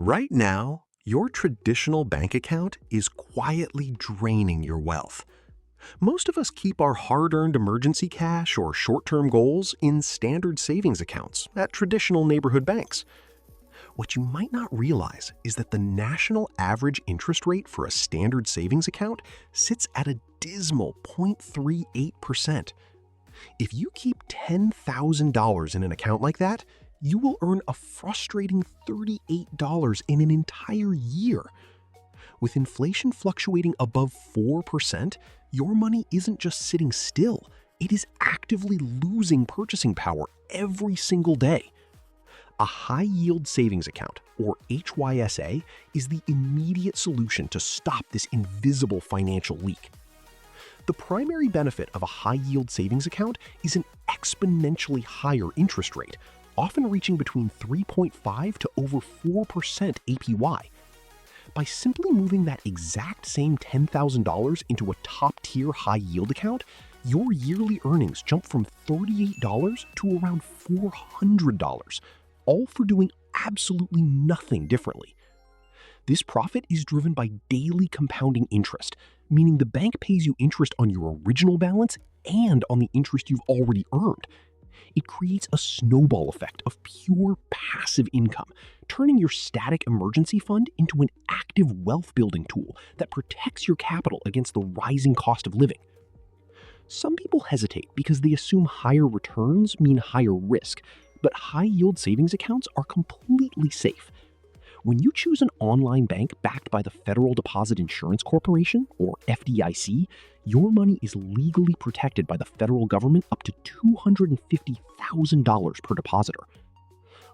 Right now, your traditional bank account is quietly draining your wealth. Most of us keep our hard-earned emergency cash or short-term goals in standard savings accounts at traditional neighborhood banks. What you might not realize is that the national average interest rate for a standard savings account sits at a dismal 0.38%. If you keep $10,000 in an account like that, you will earn a frustrating $38 in an entire year. With inflation fluctuating above 4%, your money isn't just sitting still, it is actively losing purchasing power every single day. A high-yield savings account, or HYSA, is the immediate solution to stop this invisible financial leak. The primary benefit of a high-yield savings account is an exponentially higher interest rate, often reaching between 3.5 to over 4% APY. By simply moving that exact same $10,000 into a top-tier high-yield account, your yearly earnings jump from $38 to around $400, all for doing absolutely nothing differently. This profit is driven by daily compounding interest, meaning the bank pays you interest on your original balance and on the interest you've already earned. It creates a snowball effect of pure passive income, turning your static emergency fund into an active wealth-building tool that protects your capital against the rising cost of living. Some people hesitate because they assume higher returns mean higher risk, but high-yield savings accounts are completely safe. When you choose an online bank backed by the Federal Deposit Insurance Corporation, or FDIC, your money is legally protected by the federal government up to $250,000 per depositor.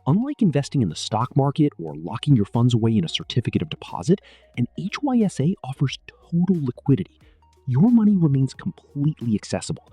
Unlike investing in the stock market or locking your funds away in a certificate of deposit, an HYSA offers total liquidity. Your money remains completely accessible,